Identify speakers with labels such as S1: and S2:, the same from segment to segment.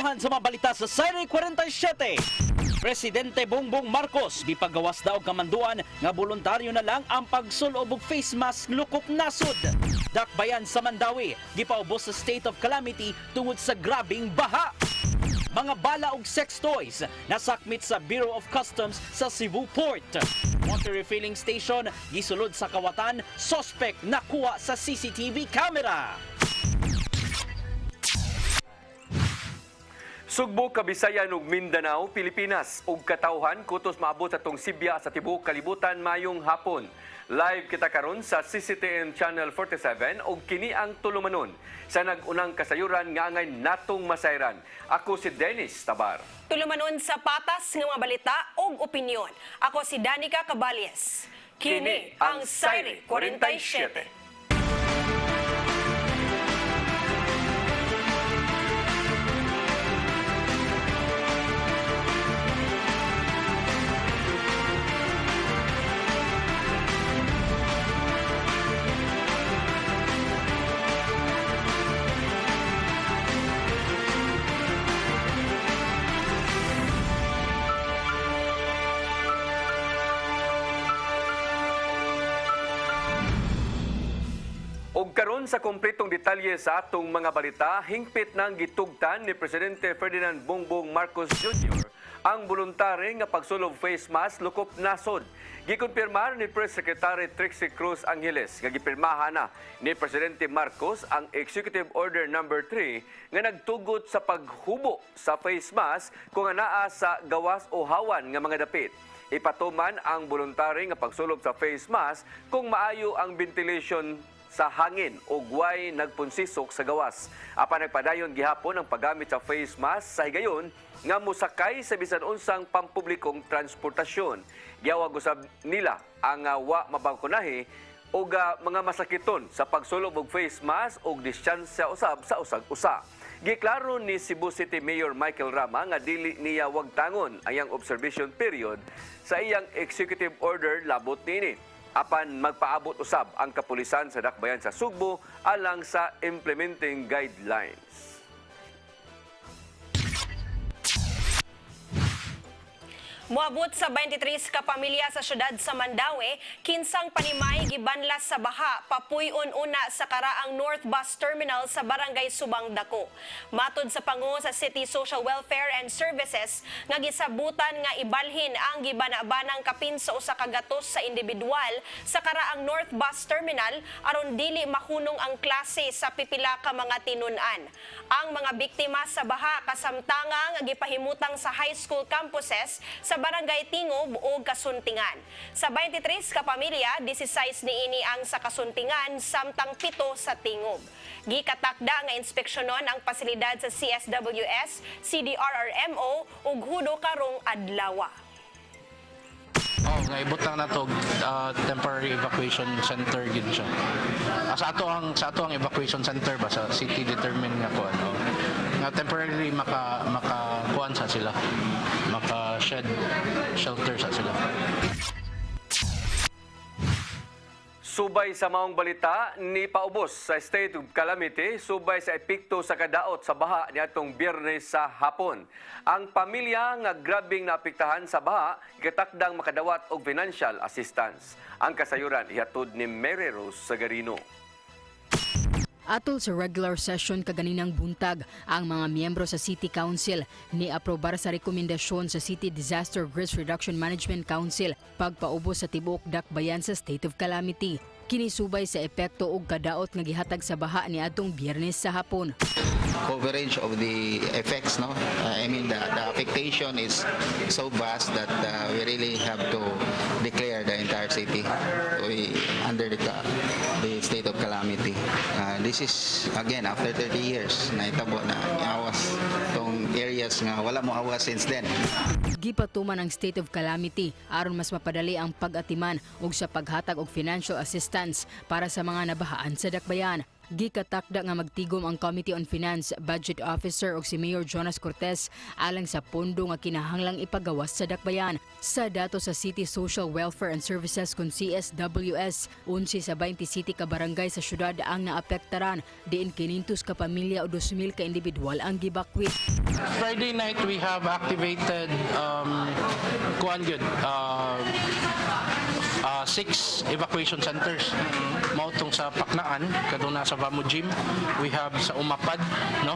S1: Kadauhan sa mga balita sa Siren 47. Presidente Bongbong Marcos gipagawas daw kamanduan nga voluntaryo na lang ang pagsulob og face mask lukop nasod. Dakbayan sa Mandawi gipaubos sa state of calamity tungod sa grabing baha. Mga bala ug sex toys nasakmit sa Bureau of Customs sa Cebu Port. Water refilling station gisulod sa kawatan, suspect nakuha sa CCTV camera.
S2: Sugbo, Kabisayan ug Mindanao, Pilipinas ug katawhan kutos maabot atong Sibya sa tibuok kalibutan mayong hapon. Live kita karon sa CCTN Channel 47 ug kini ang tulumanon sa nag-unang kasayuran nga angay natong masayran. Ako si Dennis Tabar.
S3: Tulumanon sa patas ng mga balita ug opinyon. Ako si Danica Caballes. Kini ang Siren 47.
S2: Og karon sa kompletong detalye sa atong mga balita, hingpit nang gitugtan ni Presidente Ferdinand Bongbong Marcos Jr. ang voluntary nga pagsulob face mask lukop nasod. Gikonfirmar ni Press Secretary Trixie Cruz Angeles nga gipirmahan na ni Presidente Marcos ang Executive Order No. 3 nga nagtugot sa paghubo sa face mask kung anaa sa gawas o hawan nga mga dapit. Ipatuman ang voluntary nga pagsulob sa face mask kung maayo ang ventilation sa hangin o guway nagpunsisok sa gawas. Apan nagpadayon gihapon ang paggamit sa face mask sa higayon nga musakay sa bisan unsang pampublikong transportasyon. Giyawag usab nila ang wa mabangkunahi o mga masakiton sa pagsulob og face mask og distansya usab sa usag-usa. Giklaro ni Cebu City Mayor Michael Rama nga dili niya wagtangon ayang observation period sa iyang executive order labot nini. Apan magpaabot usab ang kapulisan sa dakbayan sa Sugbo alang sa implementing guidelines.
S3: Moabot sa 23 ka pamilya sa syudad sa Mandawi, kinsang panimay gibanlas sa baha papuy-on una sa karaang North Bus Terminal sa Barangay Subang Dako. Matod sa pangu sa City Social Welfare and Services nga gisabutan nga ibalhin ang gibana-banang kapin sa usa ka gatos sa individual sa karaang North Bus Terminal aron dili mahunong ang klase sa pipila ka mga tinun-an. Ang mga biktima sa baha kasamtanga nga gipahimutang sa high school campuses sa Barangay Tingob o Kasuntingan. Sa 23 ka pamilya, 16 niini ang sa Kasuntingan, samtang 7 sa Tingob. Gikatakda nga inspeksyonon ang pasilidad sa CSWS, CDRRMO ug hudo karong adlaw.
S4: Nga ibutang na to temporary evacuation center gid siya. Sa ato ang evacuation center ba sa city determine nga ko ano. Nga temporarily makakuan sa sila. Maka shelter sa sila.
S2: Subay sa maong balita ni paubos sa state of calamity, subay sa epekto sa kadaot sa baha niadtong Biyernes sa hapon. Ang pamilya nga grabing naapektahan sa baha gitakdang makadawat og financial assistance. Ang kasayuran ihatod ni Mary Rose Sagarino.
S5: Atol sa regular session kaganinang buntag, ang mga miyembro sa City Council ni-aprobar sa rekomendasyon sa City Disaster Risk Reduction Management Council pagpaubos sa tibuok dakbayan sa state of calamity. Kinisubay sa epekto og kadaot nga gihatag sa baha niadtong Biyernes sa hapon.
S6: Coverage of the effects, no? I mean the affectation is so vast that we really have to declare the entire city under the state of calamity. This is again after 30 years na itabo na awas tong areas nga wala mo awas since then.
S5: Gipatuman ang state of calamity aron mas mapadali ang pag-atiman ug sa paghatag og financial assistance para sa mga nabahaan sa dakbayan. Gikatakda nga magtigom ang Committee on Finance, Budget Officer ug si Mayor Jonas Cortez alang sa pondo nga kinahanglang ipagawas sa dakbayan. Sa dato sa City Social Welfare and Services kun CSWS, 11 sa 20 city ka barangay sa syudad ang naapektaran, diin 500 ka pamilya o 2,000 ka individual ang gibakwit.
S4: Friday night we have activated kuan gyud 6 evacuation centers. Mautong sa Paknaan, kaduna sa Vamujim, we have sa Umapad, no?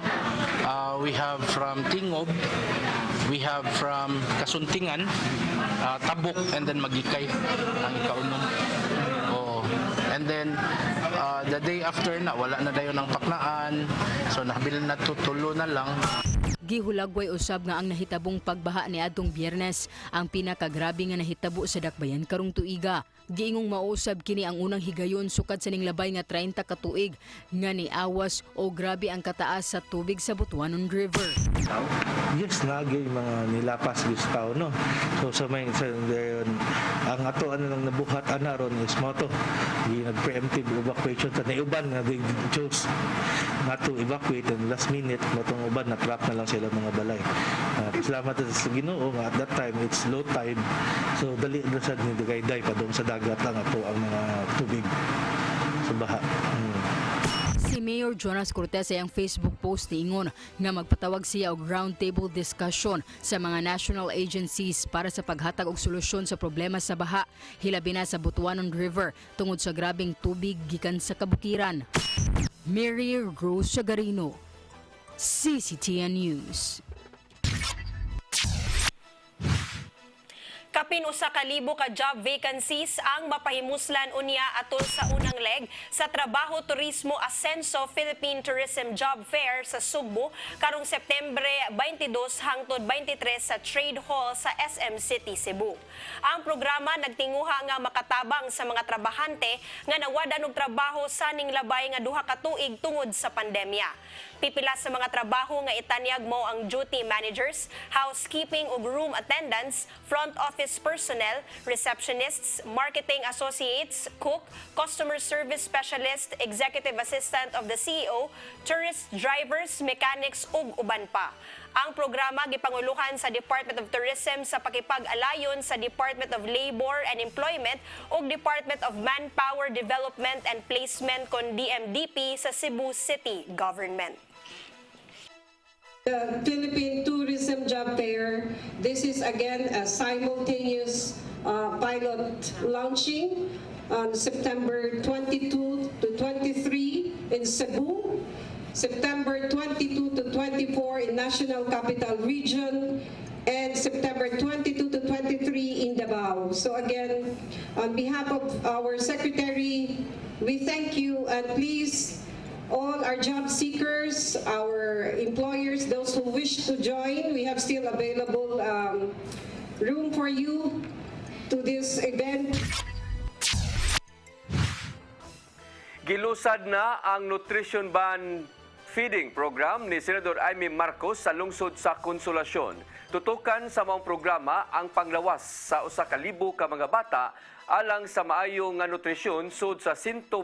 S4: We have from Tingob, we have from Kasuntingan, Tabuk, and then Magikay ang ikaunom. And then the day after na wala na dayon ang Paknaan, so nabil na tutulo na lang.
S5: Gihulagway usab nga ang nahitabong pagbaha ni adtong Biyernes ang pinakagrabe nga nahitabo sa dakbayan karong tuiga. Giingong mausab kini ang unang higayon sukad sa ning labay nga 30 ka tuig nga niawas o grabe ang kataas sa tubig sa Butuanon River.
S7: Yes, nagay mga nilapas gustaw, no. So sa may ang ato nang nabuhat ron is moto nag-preemptive evacuation sa naiuban nga they chose not to evacuate and last minute motong uban na trap na lang sila mga balay. Salamat sa Ginoo nga at that time it's low tide, so dali na sad ni dagayday pa doon sa dagat lang ato ang mga tubig sa baha.
S5: Si Mayor Jonas Cortez ay ang Facebook post niingon nga magpatawag siya og roundtable discussion sa mga national agencies para sa paghatag og solusyon sa problema sa baha, hilabi na sa Butuanon River tungod sa grabeng tubig gikan sa kabukiran. Mary Rose Sagarino, CCTN News.
S3: Kapin usa ka libo ka job vacancies ang mapahimuslan unya atol sa unang leg sa Trabaho Turismo Asenso Philippine Tourism Job Fair sa Sugbo karong Septembre 22 hangtod 23 sa Trade Hall sa SM City, Cebu. Ang programa nagtinguha nga makatabang sa mga trabahante nga nawadan og trabaho sa ning labay nga duha ka tuig tungod sa pandemya. Pipila sa mga trabaho nga itanyag mo ang duty managers, housekeeping ug room attendants, front office personnel, receptionists, marketing associates, cook, customer service specialist, executive assistant of the CEO, tourist drivers, mechanics ug uban pa. Ang programa gipanguluhan sa Department of Tourism sa pakipag-alayon sa Department of Labor and Employment ug Department of Manpower Development and Placement kon DMDP sa Cebu City Government.
S8: The Philippine Tourism Job Fair, this is again a simultaneous pilot launching on September 22 to 23 in Cebu, September 22 to 24 in National Capital Region, and September 22 to 23 in Davao. So again, on behalf of our Secretary, we thank you, and please, all our job seekers, our employers, those who wish to join, we have still available room for you to this event.
S2: Gilusad na ang nutrition ban feeding program ni Senador Amy Marcos sa lungsod sa Konsolasyon. Tutukan sa maong programa ang panglawas sa 1,000 ka mga bata alang sa maayong nga nutrisyon sud sa 120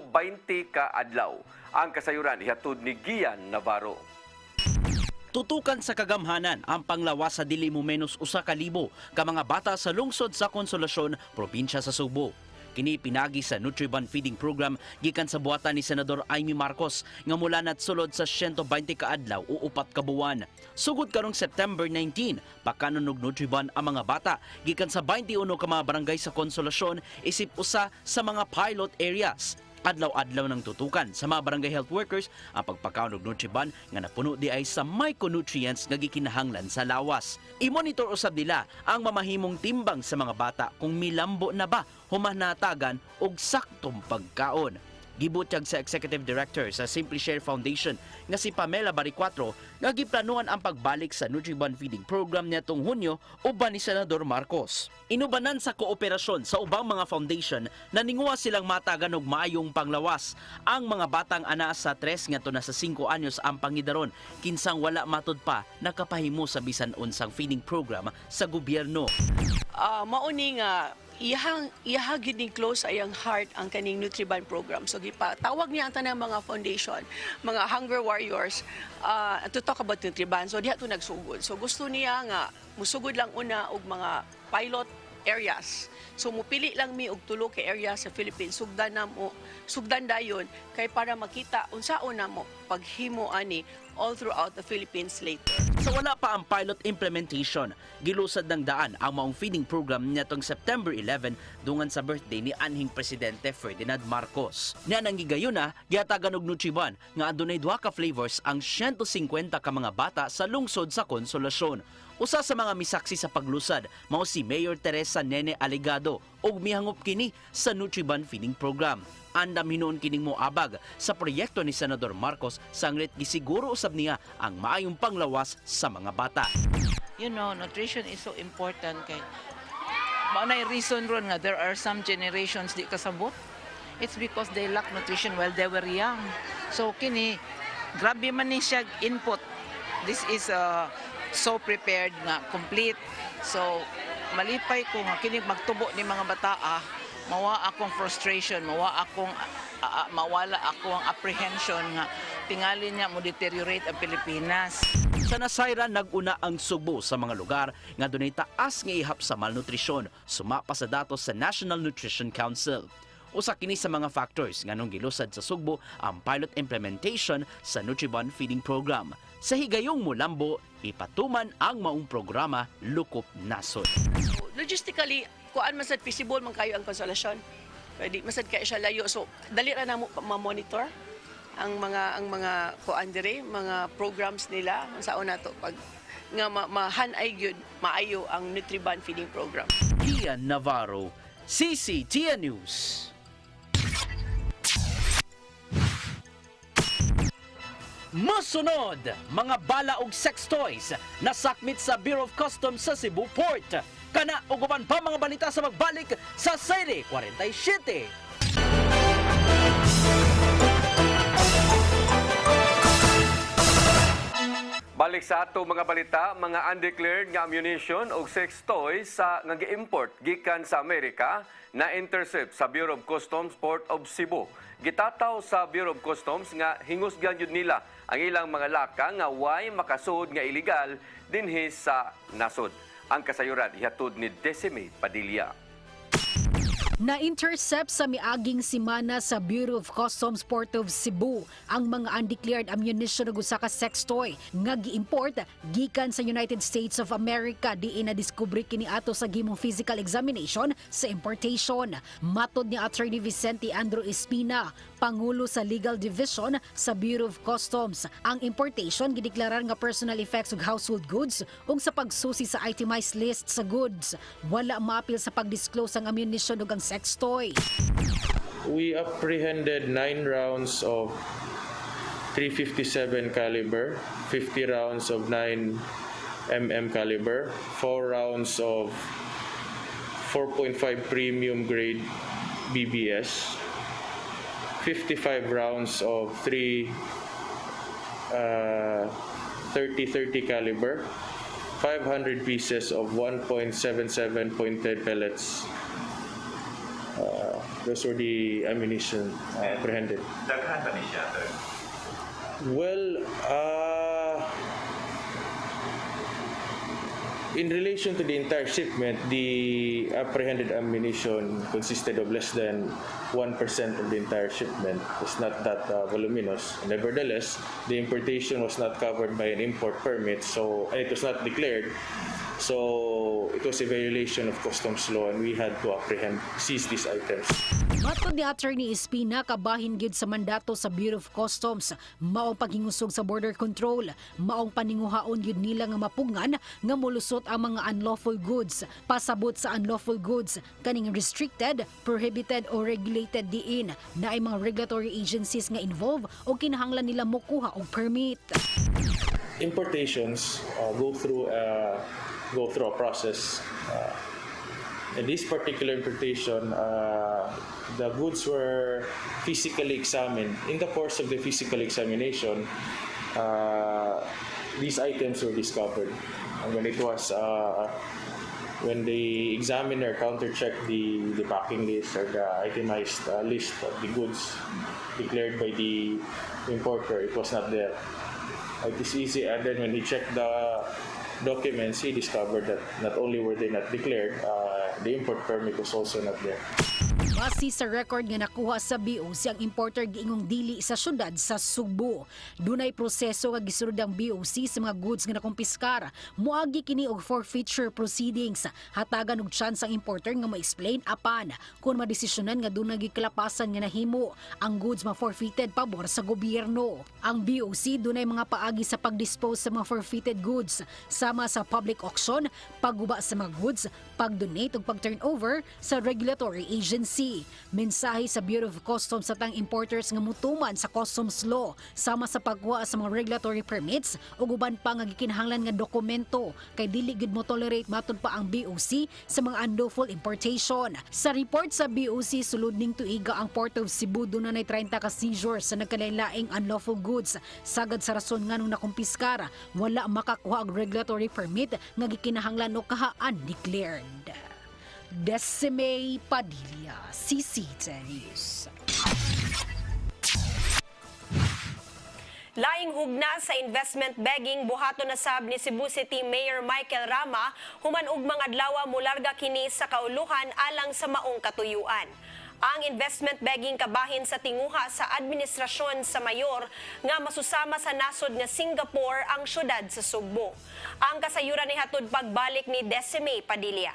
S2: ka adlaw. Ang kasayuran ihatod ni Gian Navarro.
S1: Tutukan sa kagamhanan ang panglawas sa dili mo menos 1,000 ka mga bata sa lungsod sa Konsolasyon, probinsya sa Subo. Kini pinagi sa Nutriban Feeding Program gikan sa buhatan ni Senador Amy Marcos nga mula nat sulod sa 120 ka adlaw o 4 ka buwan. Sugod karong September 19, pakanon og Nutriban ang mga bata gikan sa 21 ka mga barangay sa Konsolasyon isip usa sa mga pilot areas. Adlaw-adlaw ng tutukan sa mga barangay health workers ang pagpakaon og Nutriban nga napuno di ay sa micronutrients nga gikinahanglan sa lawas. I-monitor usab nila ang mamahimong timbang sa mga bata kung milambo na ba humanatagan og saktong pagkaon. Gibutyag sa Executive Director sa Simply Share Foundation nga si Pamela Baricuatro nga giplanuhan ang pagbalik sa Nutriban Feeding Program niadtong Hunyo uban ni Senador Marcos. Inubanan sa kooperasyon sa ubang mga foundation na ninguha silang matagan og maayong panglawas ang mga batang ana sa 3 ngadto na sa 5 anyos ang pangidaron kinsang wala matud pa nakapahimo sa bisan unsang feeding program sa gobyerno.
S9: Mauni nga iyahang gid close ayang heart ang kaning Nutriban program. So gipatawag niya ang tanang mga foundation, mga hunger warriors to talk about Nutriban. So diha to nagsugod. So gusto niya nga musugod lang una og mga pilot areas. So mupili lang mi og tulo ka area sa Philippines. Sugdan dayon kay para makita unsaon na mo paghimo ani all throughout the Philippines later.
S1: Sa wala pa ang pilot implementation, gilusad ng daan ang maong feeding program nitong September 11 dungan sa birthday ni anhing Presidente Ferdinand Marcos. Niya nang gigayuna, giatagan og Nutriban nga adunay duha ka flavors ang 150 ka mga bata sa lungsod sa Konsolasyon. Usa sa mga misaksi sa paglusad mao si Mayor Teresa Nene Alegado og mihangop kini sa Nutriban feeding program. Andam hinuon kining moabag sa proyekto ni Senador Marcos sanglit gisiguro usab niya ang maayong panglawas sa mga bata.
S10: You know, nutrition is so important kay mao na reason ron nga there are some generations di kasabot. It's because they lack nutrition while they were young. So kini grabe man ni siya input. This is so prepared nga complete. So malipay ko nga kini magtubo ni mga bata mawa akong frustration, mawala akong apprehension nga tingali niya mo deteriorate ang Pilipinas.
S1: Sa Nasayra naguna ang Subo sa mga lugar nga dunay taas nga ihap sa malnutrisyon, sumapa sa datos sa National Nutrition Council. Usa kini sa mga factors nga nung gilusad sa Sugbo ang pilot implementation sa Nutriban feeding program. Sa higayong Mulambo, ipatuman ang maong programa Lukop Nasod.
S9: Logistically, kuan masad feasible man kayo ang konsolasyon. Pwede masad kayo siya layo. So dali ra namo ma-monitor ang mga kuan dire, mga programs nila unsaon nato pag nga mahanay gyud maayo ang Nutriban feeding program.
S1: Ian Navarro, CCTN News. Masunod, mga bala og sex toys na sakmit sa Bureau of Customs sa Cebu Port. Kana uguban pa mga balita sa magbalik sa Sede 47.
S2: Balik sa ato mga balita, mga undeclared nga ammunition o sex toys sa nga gi-import gikan sa Amerika na intercept sa Bureau of Customs Port of Cebu. Gitataw sa Bureau of Customs nga hingusgan jud nila ang ilang mga laka nga way makasud nga illegal dinhi sa nasod. Ang kasayuran ihatod ni Decime Padilla.
S11: Na-intercept sa miaging simana sa Bureau of Customs Port of Cebu ang mga undeclared ammunition ug usa ka sex toy nga gi-import gikan sa United States of America diin na diskubre kini ato sa gimong physical examination sa importation. Matod ni Attorney Vicente Andrew Espina, Pangulo sa Legal Division sa Bureau of Customs, ang importation gideklarar nga personal effects ug household goods ug sa pagsusi sa itemized list sa goods. Wala maapil sa pag-disclose ang ammunition ug ang sex toy.
S12: We apprehended 9 rounds of .357 caliber, 50 rounds of 9mm caliber, 4 rounds of 4.5 premium grade BBS, 55 rounds of 30 caliber, 500 pieces of 1.77 pointed pellets. Those were the ammunition apprehended. Well, in relation to the entire shipment, the apprehended ammunition consisted of less than 1% of the entire shipment. It's not that voluminous. Nevertheless, the importation was not covered by an import permit, so it was not declared. So it was a violation of customs law and we had to seize these items.
S11: Matod ni Attorney Espina, kabahin gyud sa mandato sa Bureau of Customs maong paghingusog sa border control, maong paninguhaon gyud nila nga mapungan nga molusot ang mga unlawful goods. Pasabot sa unlawful goods kaning restricted, prohibited o regulated diin na ay mga regulatory agencies nga involved o kinahanglan nila mokuha og permit.
S12: Importations go through a process. In this particular importation, the goods were physically examined. In the course of the physical examination, these items were discovered. And when it was when the examiner counter-checked the packing list or the itemized list of the goods declared by the importer, it was not there. It is easy, and then when he checked the documents, he discovered that not only were they not declared, the import permit was also not there.
S11: Base sa record nga nakuha sa BOC, ang importer giingong dili sa syudad sa Sugbo. Dunay proseso nga gisunod ang BOC sa mga goods nga nakumpiskar. Muagi kini og forfeiture proceedings. Hatagan og chance ang importer nga ma-explain apan kung madesisyonan nga dunay gikalapasan nga nahimo, ang goods ma-forfeited pabor sa gobyerno. Ang BOC dunay mga paagi sa pagdispose sa mga forfeited goods, sama sa public auction, pagguba sa mga goods, pag-donate ug pag-turnover sa regulatory agency. Mensahe sa Bureau of Customs sa tang importers nga mutuman sa customs law, sama sa pagkuha sa mga regulatory permits ug uban pa nga gikinahanglan nga dokumento, kay dili gid mo tolerate matud pa ang BOC sa mga unlawful importation. Sa report sa BOC, sulod ning tuiga ang Port of Cebu dunay 30 ka seizures sa nagkalain-laing unlawful goods. Sagad sa rason nga nung nakumpiskara, wala makakuha og regulatory permit nga gikinahanglan o kahaan declared. Decime Padilla, CCTV News.
S3: Laing hugna sa investment begging buhaton na sab ni Cebu City Mayor Michael Rama human og mga adlaw mularga kini sa kauluhan alang sa maong katuyuan. Ang investment begging kabahin sa tinguha sa administrasyon sa mayor nga masusama sa nasod nga Singapore ang syudad sa Sugbo. Ang kasayuran ni hatod pagbalik ni Decime Padilla.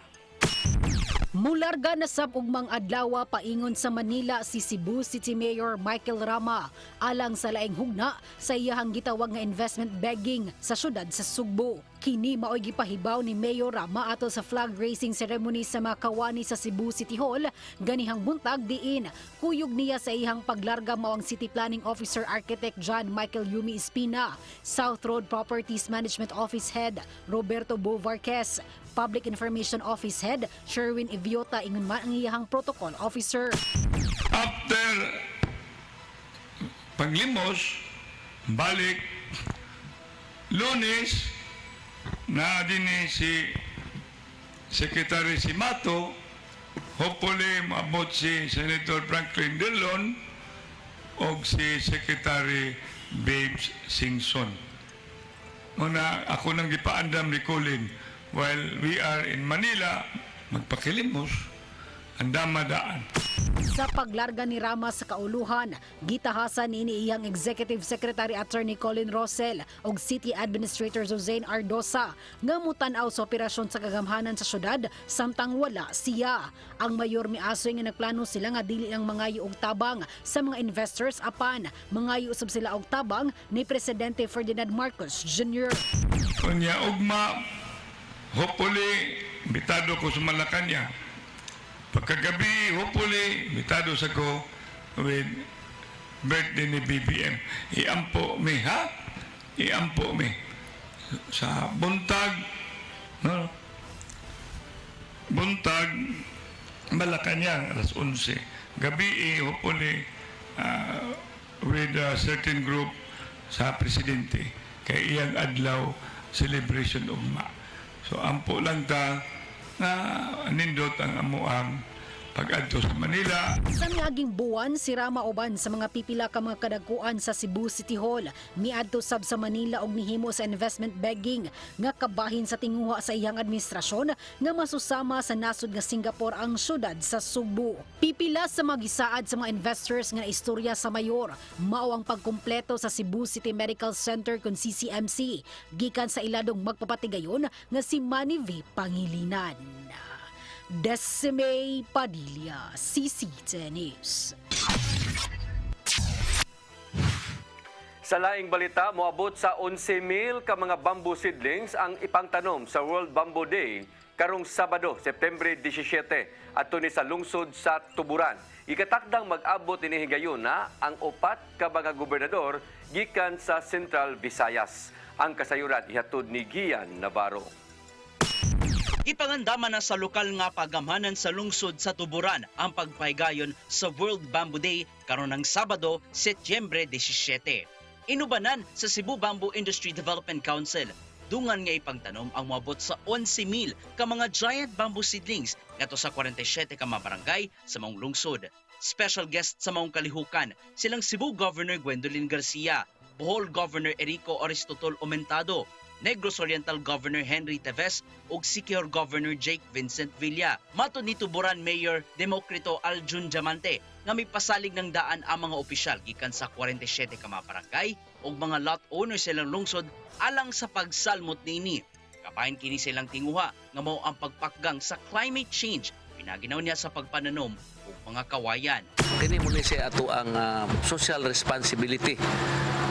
S11: Mularga na sab og mga adlaw paingon sa Manila si Cebu City Mayor Michael Rama alang sa laing hugna sa iyahang gitawag nga investment begging sa syudad sa Sugbo. Kini mao'y gipahibaw ni Mayor Rama ato sa flag raising ceremony sa Makawani sa Cebu City Hall ganihang buntag diin kuyog niya sa iyang paglarga mao ang City Planning Officer Architect John Michael Yumi Espina, South Road Properties Management Office Head Roberto Bovarquez, Public Information Office Head Sherwin Eviota ingon man ang iyahang protocol officer.
S13: After paglimos, balik Lunes na din si Secretary Simato, hopefully maabot si Senator Franklin Dillon o si Secretary Babes Singson. Muna ako nang gipaandam ni Colin while we are in Manila, magpakilimos, andamadaan.
S11: Sa paglarga ni Rama sa kauluhan, gitahasan ni iyang Executive Secretary Attorney Colin Rosell ug City Administrator Jose Ardosa nga mutan-aw sa operasyon sa kagamhanan sa syudad samtang wala siya. Ang mayor miasoy nga nagplano sila nga dili lang mangayo og tabang sa mga investors apan mangayo usab sila og tabang ni Presidente Ferdinand Marcos Jr.
S13: Kunya ugma, hopefully bitado ko sa Malacanang. Pagkagabi, hopefully, bitado sa ko with birthday ni BBM. Iampo mi, ha? Iampo mi. Sa buntag, no? Buntag, Malacanang, alas 11. Gabi, hopefully, with a certain group sa presidente. Kay iyang adlaw, celebration ugma. So, ampo lang ta, na nindot ang amuang pag-adto sa Manila.
S11: Sa miaging buwan, si Rama uban sa mga pipila ka mga kadagkuan sa Cebu City Hall miadto sab sa Manila og nihimo sa investment begging nga kabahin sa tinguha sa iyang administrasyon nga masusama sa nasod nga Singapore ang syudad sa Sugbo. Pipila sa magisaad sa mga investors nga istorya sa mayor mao ang pagkumpleto sa Cebu City Medical Center kun CCMC gikan sa iladong magpapatigayon nga si Manny V. Pangilinan. Decime Padilla, CCTV News.
S2: Sa laing balita, moabot sa 11,000 ka mga bamboo seedlings ang ipangtanom sa World Bamboo Day karong Sabado, September 17 adto ni sa lungsod sa Tuburan. Ikatakdang mag-abot ini higayon na ang 4 ka mga gobernador gikan sa Central Visayas. Ang kasayuran ihatod ni Gian Navarro.
S1: Ipangandaman na sa lokal nga pagamhanan sa lungsod sa Tuburan ang pagpahigayon sa World Bamboo Day karon ng Sabado, Setyembre 17. Inubanan sa Cebu Bamboo Industry Development Council. dungan nga ipangtanom ang moabot sa 11,000 ka mga giant bamboo seedlings ngadto sa 47 ka mga barangay sa maong lungsod. Special guest sa maong kalihukan silang Cebu Governor Gwendolyn Garcia, Bohol Governor Erico Aristotol Aumentado, Negros Oriental Governor Henry Teves ug Siquijor Governor Jake Vincent Villa. Matod ni Tuburan Mayor Democrito Aljun Diamante nga may pasalig ng daan ang mga opisyal gikan sa 47 ka mga barangay ug mga lot owners silang lungsod alang sa pagsalmot niini. Kabahin kini silang tinguha nga mao ang pagpakgang sa climate change pinaginaw niya sa pagpananom ug mga kawayan.
S14: Kini mo ni siya ato ang social responsibility.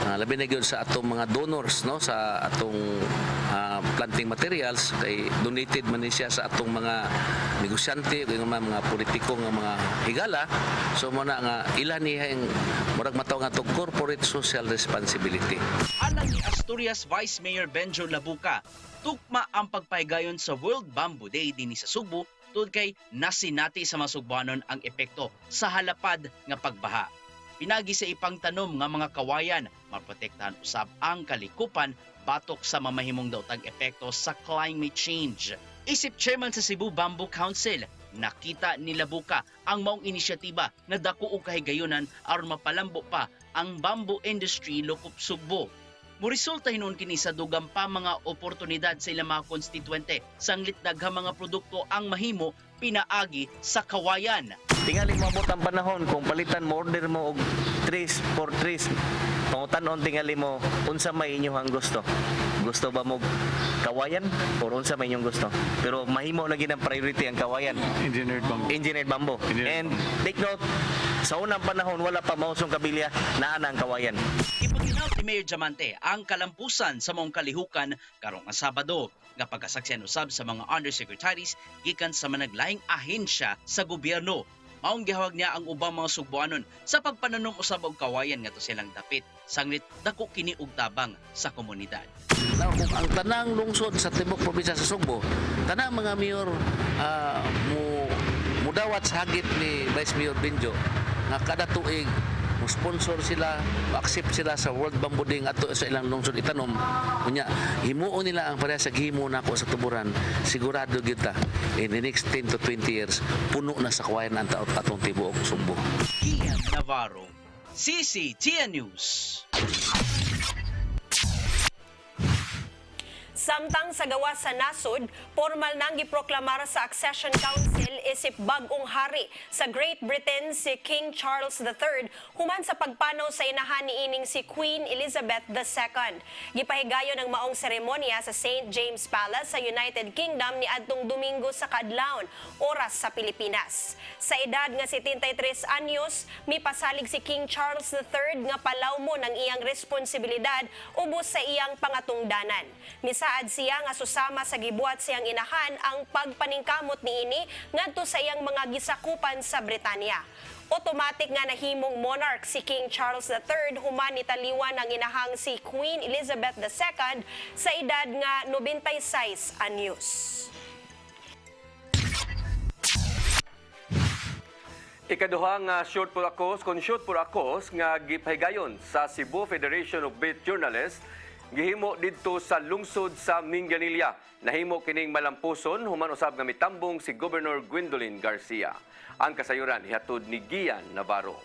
S14: Labi na gyud sa atong mga donors no sa atong planting materials kay donated man ni siya sa atong mga negosyante ug mga politiko nga mga higala. So mo na nga ilan niya ang murag mataw nga atong corporate social responsibility.
S1: Alang ni Asturias Vice Mayor Benjo Labuca, tukma ang pagpahigayon sa World Bamboo Day dinhi sa Subo tungod kay nasinati sa masugbanon ang epekto sa halapad nga pagbaha. Pinagi sa ipang tanom nga mga kawayan, maprotektahan usab ang kalikupan batok sa mamahimong daotang epekto sa climate change. Isip chairman sa Cebu Bamboo Council, nakita ni Labuca ang maong inisyatiba na dako og kahigayonan aron mapalambo pa ang bamboo industry lokop Sugbo. Murisulta hinuon kini sa dugang pa mga oportunidad sa ilang mga konstituente sanglit daghang mga produkto ang mahimo pinaagi sa kawayan.
S15: Tingali mo ang panahon kung palitan mo order mo og trees for trees. Pangutan-on tingali mo unsa may inyong gusto. Gusto ba mo kawayan o unsa may inyong gusto? Pero mahimo lagi ng priority ang kawayan. Engineered bamboo. And take note, sa unang panahon wala pa mausong kabilya naa na ang kawayan.
S1: Ipaginaw ni Mayor Diamante ang kalampusan sa maong kalihukan karong Sabado nga pagkasaksihan usab sa mga undersecretaries gikan sa managlaing ahensya sa gobyerno. Maong gihawag niya ang ubang mga Sugboanon sa pagpananom usab og kawayan ngadto silang dapit sanglit dako kini og tabang sa komunidad.
S14: Kung ang tanang lungsod sa Tibok Probinsya sa Sugbo, tanang mga mayor mudawat sa hagit ni Vice Mayor Benjo nga kada tuig mo sponsor sila, accept sila sa World Bamboo Day ato sa ilang lungsod itanom. Unya himuon nila ang pareha sa gihimo nako sa Tuburan. Sigurado gyud ta in the next 10 to 20 years puno na sa kawayan ang taot atong tibuok Sugbo.
S1: Ian Navarro, CCTN News.
S3: Samtang sa gawas sa nasod, formal nang giproklamar sa Accession Council isip bag-ong hari sa Great Britain si King Charles III human sa pagpanaw sa inahan niining si Queen Elizabeth II. Gipahigayon ang maong seremonya sa St. James Palace sa United Kingdom ni adtong Domingo sa kadlawon, oras sa Pilipinas. Sa edad nga 73 anyos, mipasalig si King Charles III nga palawmo ng iyang responsibilidad ubos sa iyang pangatungdanan. Misaad siya nga susama sa gibuhat siyang inahan ang pagpaningkamot niini ngadto sa iyang mga gisakupan sa Britanya. Automatic nga nahimong monarch si King Charles III human nitaliwan ang inahang si Queen Elizabeth II sa edad nga 96 anyos.
S2: Ikaduhang shoot for akos nga gipahigayon sa Cebu Federation of Beat Journalists gihimo didto sa lungsod sa Minganilla. Nahimo kining malampuson human usab nga mitambong si Governor Gwendolyn Garcia. Ang kasayuran hihatod ni Gian Navarro.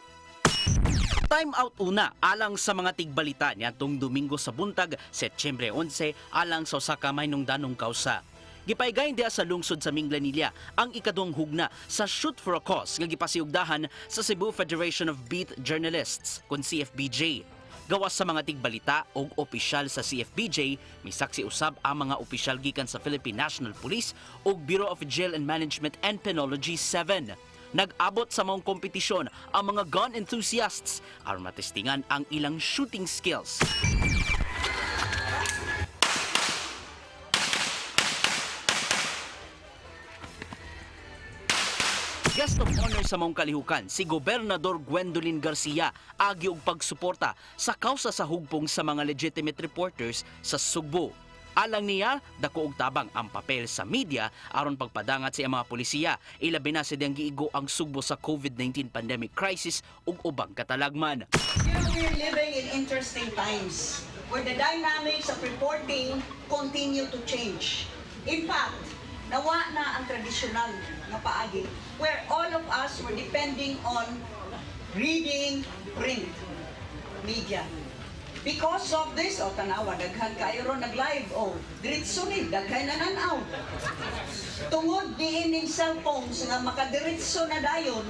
S1: Time out una alang sa mga tigbalita niadtong Domingo sa buntag, Setyembre 11 alang sa usa ka mahinungdanong kausa. Gipaygayon diha sa lungsod sa Minganilla ang ikaduhang hugna sa Shoot for a Cause nga gipasiugdahan sa Cebu Federation of Beat Journalists kun CFBJ. Gawas sa mga tigbalita o opisyal sa CFBJ, may saksi usab ang mga opisyal gikan sa Philippine National Police o Bureau of Jail and Management and Penology 7. Nag-abot sa maong kompetisyon ang mga gun enthusiasts aron matestingan ang ilang shooting skills. Guest of honor sa maong kalihukan, si Gobernador Gwendolyn Garcia agi og pagsuporta sa kausa sa hugpong sa mga legitimate reporters sa Sugbo. Alang niya, dako og tabang ang papel sa media aron pagpadangat sa mga polisiya, ilabi na sa diyang giigo ang Sugbo sa COVID-19 pandemic crisis ug ubang katalagman.
S16: We're living in interesting times. where the dynamics of reporting continue to change. In fact, nawa na ang traditional na paagi where all of us were depending on reading print media. Because of this, tanawa, daghan kayo ron nag-live, diretso ni, daghan na nanaw. Tungod diining cellphones nga makadiretso na dayon,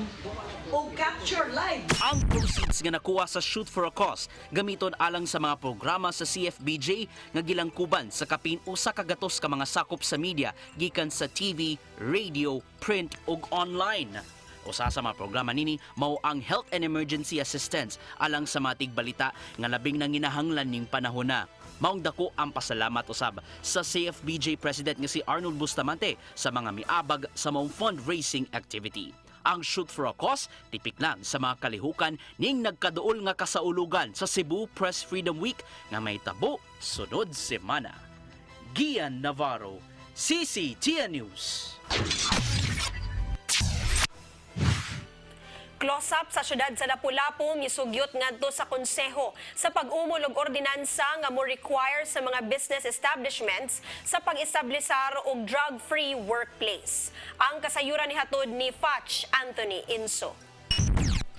S16: o capture live.
S1: Ang proceeds nga nakuha sa Shoot for a Cause gamiton alang sa mga programa sa CFBJ nga gilangkuban sa kapin usa ka gatos ka mga sakop sa media gikan sa TV, radio, print ug online. Usa sa mga programa nini mao ang Health and Emergency Assistance alang sa mga tigbalita nga labing nanginahanglan ning panahon na. Maong dako ang pasalamat usab sa CFBJ President nga si Arnold Bustamante sa mga miabag sa maong fundraising activity. Ang Shoot for a Cause tipik lang sa mga kalihukan ning nagkaduol nga kasaulugan sa Cebu Press Freedom Week nga may tabo sunod semana. Gian Navarro, CCTN News.
S3: Close-up sa syudad sa Lapu-Lapu misugyot ngadto sa konseho sa pag-umol og ordinansa nga mo require sa mga business establishments sa pag-establisar og drug-free workplace. Ang kasayuran ni hatod ni Fatch Anthony Inso.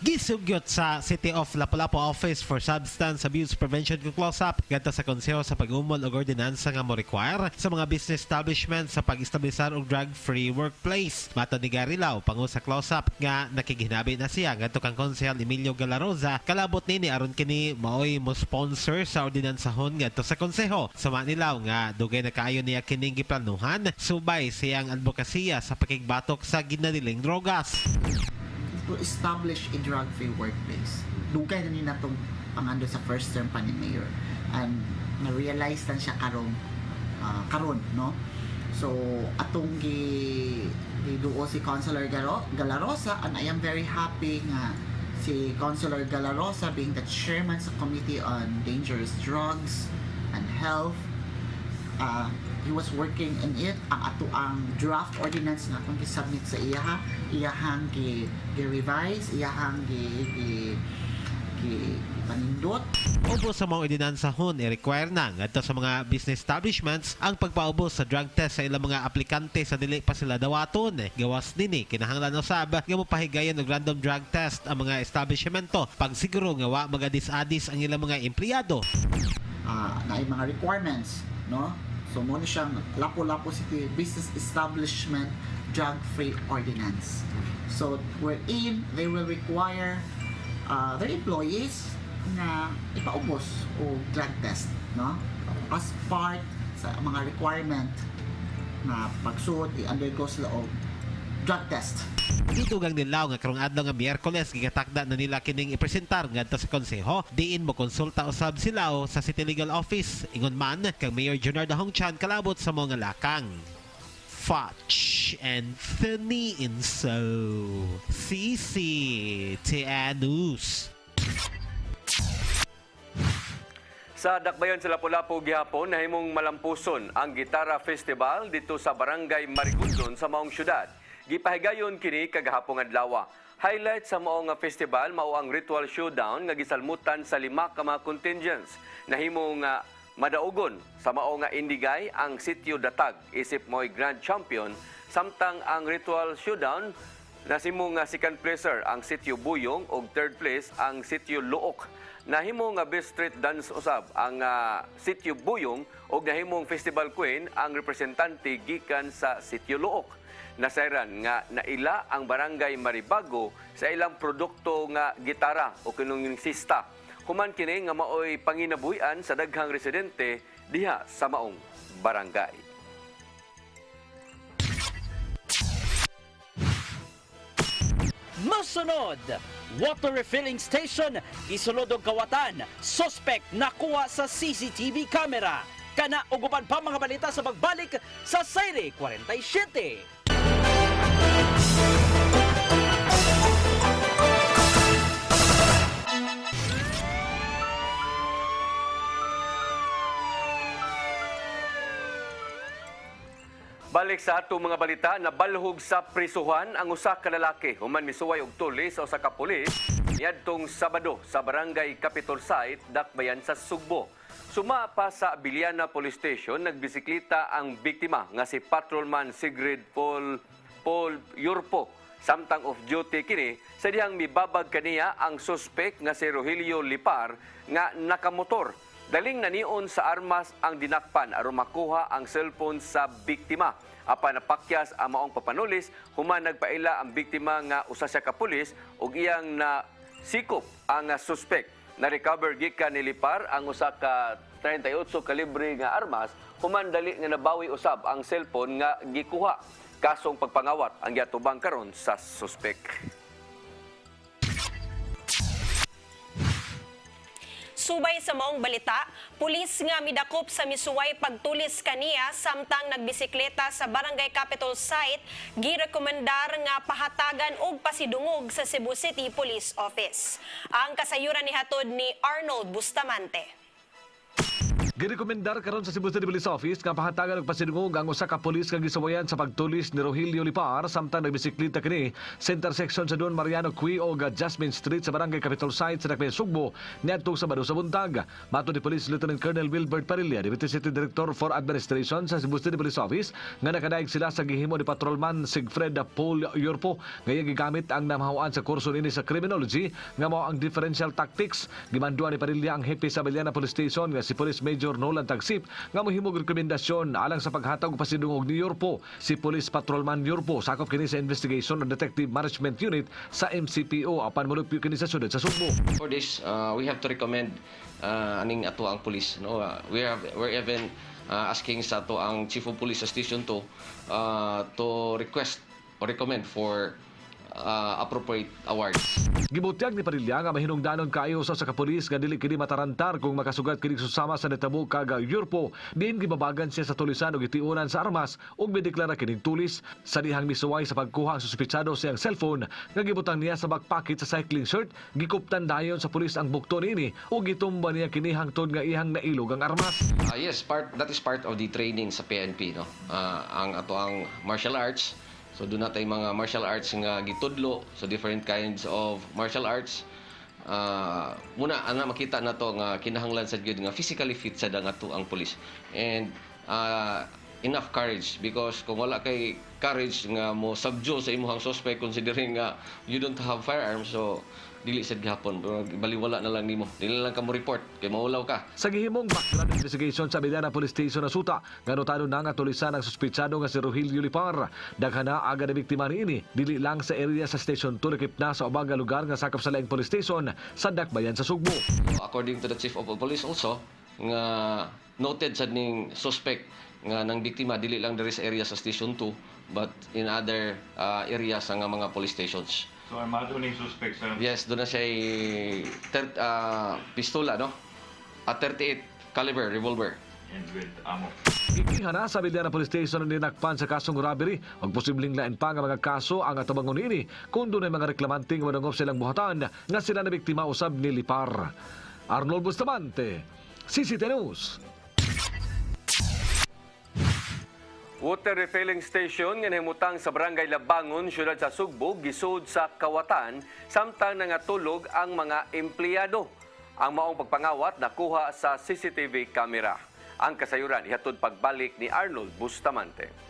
S17: Gisugyot sa City of Lapu-Lapu Office for Substance Abuse Prevention kung close-up gadto sa konseho sa pag-umol og ordinansa nga mo require sa mga business establishment sa pag-establisar og drug-free workplace. Matod ni Gary Lau, pangu sa close-up nga nakigihinabi na siya ngadto kang konsehal Emilio Galaroza kalabot nini aron kini maoy mo sponsor sa ordinansahon ngadto sa konseho. Sama ni Lau nga dugay na kaayo niya kining giplanuhan subay siyang advokasya sa pakigbatok sa ginadiling drogas.
S18: To establish a drug-free workplace. Dugay na nila itong pangando sa first term pa ni Mayor. And na-realize tan siya karon, no? So, atong giduo si Councilor Galarosa, and I am very happy nga si Councilor Galarosa being the chairman sa Committee on Dangerous Drugs and Health. He was working in it. Ang draft ordinance nga kung gi-submit sa iyahang gi-revise, iyahang panindot.
S17: Ubos sa mga ordinansahon i-require na ngadto sa mga business establishments ang pagpaubos sa drug test sa ilang mga aplikante sa dili pa sila dawaton. Gawas nini kinahanglan usab nga mopahigayon og random drug test ang mga establishmento pag siguro nga wa magadis-adis ang ilang mga empleyado.
S18: Na mga requirements, no? So, muna siyang Lapu-Lapu City Business Establishment Drug-Free Ordinance. So, wherein they will require their employees na ipaubos o drug test, no? As part sa mga requirement na pagsuot, i-undergo sila o drug test.
S17: Gitugang nila nga karong adlaw nga Miyerkules gigatakda na nila kining ipresentar ngadto sa konseho diin mo konsulta usab sila sa City Legal Office ingon man kang Mayor Junard Hongchan kalabot sa mga lakang. Fatch Anthony Inso, CCTN News.
S2: Sa Dakbayan sa Lapu-Lapu gihapon nahimong malampuson ang Gitara Festival dito sa Barangay Marigondon sa maong syudad. Gipahigayon kini kagahapong adlaw. Highlight sa maong festival mao ang ritual showdown nga gisalmutan sa 5 ka mga contingents. Nahimong madaugon sa mao nga indigay ang Sitio Datag isip mo'y grand champion samtang ang ritual showdown nasimong second placer ang Sitio Buyong ug third place ang Sitio Luok. Nahimong best street dance usab ang Sitio Buyong ug nahimong festival queen ang representante gikan sa Sitio Luok. Nasairan nga naila ang Barangay Maribago sa ilang produkto nga gitara o kinung sista. Human kini nga maoy panginabuhian sa daghang residente diha sa maong barangay.
S1: Masunod, water refilling station isulod og kawatan. Suspect nakuha sa CCTV camera. Kana uguban pa mga balita sa pagbalik sa Sayre 47.
S2: Balik sa atong mga balita, nabalhog sa prisuhan ang usa ka lalaki. Human misuway og tuli sa usa ka pulis Niadtong Sabado sa Barangay Capitol Site, Dakbayan sa Sugbo. Suma pa sa Biliana Police Station, nagbisikleta ang biktima nga si Patrolman Sigrid Paul Yurpo. Samtang off duty kini, sa dihang mibabag kaniya ang suspek nga si Rogelio Lipar nga nakamotor. Daling nanion sa armas ang dinakpan aron makuha ang cellphone sa biktima. Apan napakyas ang maong papanulis, human nagpaila ang biktima nga usa siya ka pulis ug iyang na sikop ang suspek. Na-recover gikan ni Lipar ang usa ka 38 kalibre nga armas, human dali nga nabawi usab ang cellphone nga gikuha. Kasong pagpangawat ang giatubang karon sa suspek.
S3: Subay sa maong balita, pulis nga midakop sa misuway pagtulis kaniya samtang nagbisikleta sa Barangay Capitol Site, girekomendar nga pahatagan og pasidungog sa Cebu City Police Office. Ang kasayuran ni hatod ni Arnold Bustamante.
S19: Girekomendar karon sa Cebu City Police Office nga pahatagan og pasidungog ang usa ka pulis nga gisawayan sa pagtulis ni Rogelio Lipar samtang nagbisikleta kini sa intersection sa Don Mariano Cui o Jasmine Street sa Barangay Capitol Site sa Dakbayan Sugbo niadtong Sabado sa buntag. Matod ni Police Lieutenant Colonel Wilbert Parilla, Deputy City Director for Administration sa Cebu City Police Office, nga nakadaig sila sa gihimo ni Patrolman Sigfred Paul Yurpo nga gigamit ang namahuan sa kurso nini sa criminology nga mao ang differential tactics. Gimanduan ni Parilla ang hepe sa Biliana Police Station nga si Police Major Nolan Tagsip nga mohimog rekomendasyon alang sa paghatag og pasidungog ni Yurpo. Si Police Patrolman Yurpo sakop kini sa Investigation and Detective Management Unit sa MCPO apan molupyo kini sa sudad sa Sugbo.
S20: For this, we have to recommend aning ato ang police. No, we're even asking sa ato ang Chief of Police sa Station 2 to request or recommend for appropriate awards.
S19: Gibutyag ni Parilla nga mahinungdanon kaayo sa kapulis nga dili kini matarantar kung makasugat kini susama sa netabo kag Yurpo. Diin gibabagan siya sa tulisan ug itiunan sa armas ug mideklara kining tulis sa dihang misuway sa pagkuha ang suspitsado siyang cellphone nga gibutang niya sa back pocket sa cycling shirt. Gikuptan dayon sa pulis ang bukto niini ug gitumba niya kini hangtod nga ihang nailog ang armas.
S20: Yes, that is part of the training sa PNP, no. Ang ato ang martial arts. So doon natin mga martial arts nga gitudlo, so different kinds of martial arts. Muna ana makita nato nga kinahanglan sa gyud nga physically fit sa ato ang pulis. And enough courage, because kung wala kay courage nga mo subdue sa imong suspect considering nga you don't have firearms, so dili sad gihapon, baliwala na lang nimo. Dili lang ka mo report kay maulaw ka.
S19: Sa gihimong background investigation sa Biliana Police Station na suta, nga notado na nga tulisan ang suspitsado nga si Rogelio Lipar. Daghana aga na biktima niini, dili lang sa area sa Station 2 lakip na sa ubang lugar nga sakop sa laing police station sa Dakbayan sa Sugbo.
S20: According to the Chief of Police also, nga noted sa ning suspect nga nang biktima dili lang diri sa area sa Station 2 but in other areas nga mga police stations.
S13: So armado ning suspect sa...
S20: Yes, doon na siya pistola, no? A 38 caliber revolver.
S13: And with ammo.
S19: Gikihan na sa Biliana Police Station na ninakpan sa kasong robbery. Ang posibleng lain pa nga mga kaso ang atabangon ini kung doon ay mga reklamanting manungop silang buhatan nga sila na biktima usab ni Lipar. Arnold Bustamante, CCT News.
S2: Water refilling station nga nahimutang sa Barangay Labangon, siyudad sa Sugbo, gisud sa kawatan samtang nangatulog ang mga empleyado. Ang maong pagpangawat nakuha sa CCTV camera. Ang kasayuran ihatod pagbalik ni Arnold Bustamante.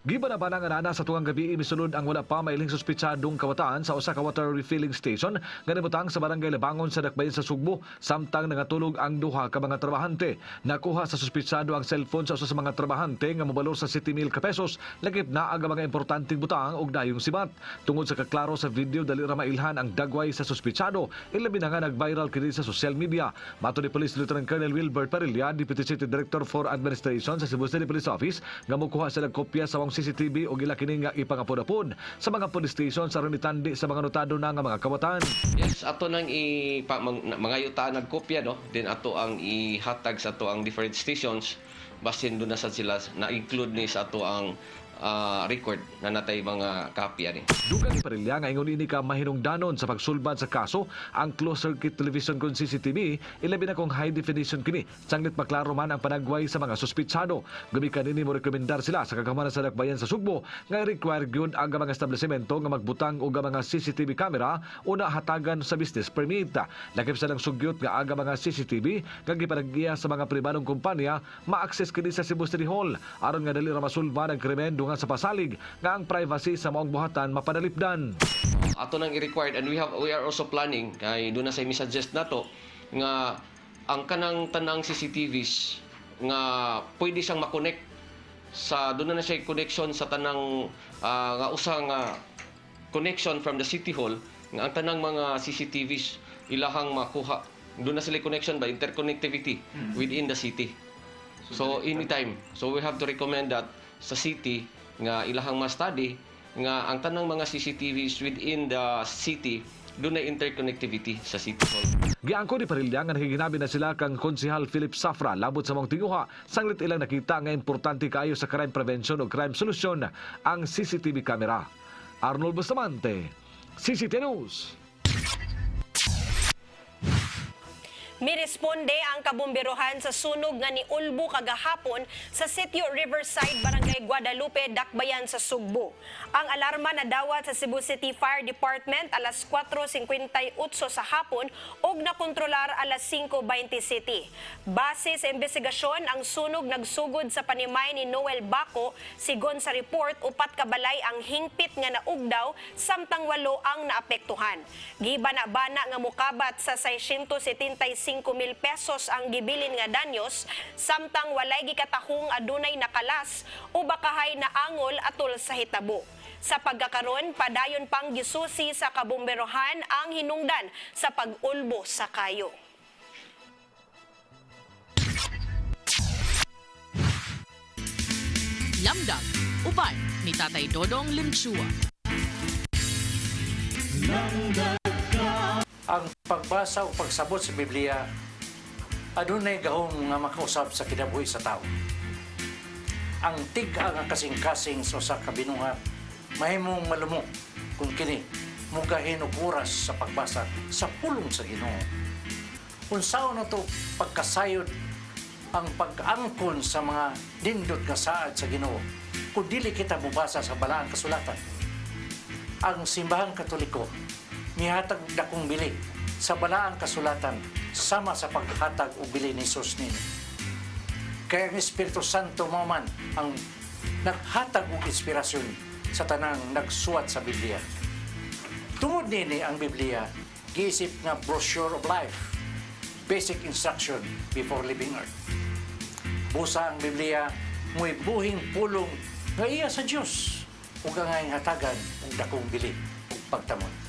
S19: Gibanabanang anana sa tuwang gabi misulod ang wala pa mailing suspitsadong kawataan sa usa ka water refilling station nga nahimutang sa Barangay Labangon sa Dakbayan sa Sugbo samtang nangatulog ang duha ka mga trabahante. Nakuha sa suspitsado ang cellphone sa usa sa mga trabahante nga mobalor sa 70,000 pesos lakip na ang mga importanteng butang ug dayong sibat. Tungod sa kaklaro sa video dali ra mailhan ang dagway sa suspitsado, ilabi na nga nag-viral kini sa social media. Matod ni Police Lieutenant Colonel Wilbert Parilla, Deputy City Director for Administration sa Cebu City Police Office, nga mokuha sila kopya sa CCTV o gila kini nga ipangapod-apod sa mga police station sa ronitandi sa mga notado na nga mga kawatan.
S20: Yes, ato nang mga yuta nagkopya, no? Then ato ang ihatag sa ato ang different stations basin doon na sa sila na include ni sa ato ang record na natay mga copy ani.
S19: Dugang ni Parilla nga ingon ini ka mahinungdanon sa pagsulbad sa kaso ang closed circuit television kon CCTV, ilabi na kung high definition kini. Sanglit maklaro man ang panagway sa mga suspitsado. Gumikan ini mo rekomendar sila sa kagamanan sa Dakbayan sa Sugbo nga require gyud ang mga establishmento nga magbutang og mga CCTV camera una hatagan sa business permit. Lakip sa lang sugyot nga aga mga CCTV nga gipanaggiya sa mga pribadong kumpanya ma-access kini sa Cebu City Hall aron nga dali ra masulbad ang krimen dungan sa pasalig nga ang privacy sa maong buhatan mapadalipdan.
S20: Ato nang i-required and we are also planning kay doon na sa mi-suggest nato nga ang kanang tanang CCTVs nga pwede siyang makonect sa doon na siya connection sa tanang nga usang connection from the City Hall nga ang tanang mga CCTVs ilahang makuha doon na sila connection by interconnectivity within the city. So anytime. So we have to recommend that sa city nga ilahang ma-study nga ang tanang mga CCTVs within the city doon na interconnectivity sa City Hall.
S19: Giangko ni Parilla nga nakikinabi na sila kang Konsehal Philip Safra labot sa mong tinguha. Sanglit ilang nakita nga importante kaayo sa crime prevention o crime solution ang CCTV camera. Arnold Bustamante, CCTV News.
S3: Miresponde ang kabumbirohan sa sunog nga niulbo kagahapon sa Sitio Riverside, Barangay Guadalupe, Dakbayan sa Sugbo. Ang alarma nadawat sa Cebu City Fire Department alas 4:58 sa hapon ug nakontrolar alas 5:20 City. Base sa investigasyon, ang sunog nagsugod sa panimay ni Noel Baco. Sigon sa report, 4 ka balay ang hingpit nga naugdaw samtang 8 ang naapektuhan. Gibana-bana nga mukabat sa 675,000 pesos ang gibilin nga danyos, samtang walay gikatahong adunay nakalas o bakahay na angol atol sa hitabo. Sa pagkakaron, padayon pang gisusi sa kabumberohan ang hinungdan sa pag-ulbo sa kayo.
S21: Lamdag, uban ni Tatay Dodong Limchua.
S22: Ang pagbasa o pagsabot sa Biblia adunay gahom nga makausab sa kinabuhi sa tao. Ang tig-a nga kasing-kasing sa usa ka binuhat mahimong malumo kung kini mugahin og oras sa pagbasa sa pulong sa Ginoo. Unsaon na to pagkasayod ang pag-angkon sa mga nindot nga saad sa Ginoo kung dili kita mubasa sa balaang kasulatan. Ang simbahang Katoliko mihatag og dakong bili sa balaang kasulatan sama sa paghatag og bili ni Jesus nini. Kaya ang Espiritu Santo mo man ang naghatag og inspirasyon sa tanang nagsuwat sa Biblia. Tungod nini ang Biblia giisip nga brochure of life, basic instruction before leaving earth. Busa ang Biblia mo'y buhing pulong nga iya sa Diyos ug ang hatagan og dakong bili ug pagtamon.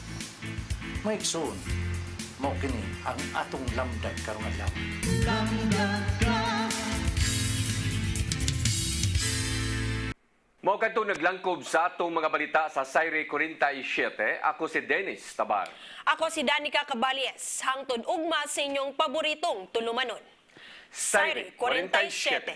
S22: Maigsoon, mao kini ang atong lamdag karong adlaw.
S2: Mao kadto naglangkob sa atong mga balita sa Sayre 47. Ako si Dennis Tabar.
S3: Ako si Danica Cabales. Hangtod ugma sa inyong paboritong tulumanon. Sayre 47.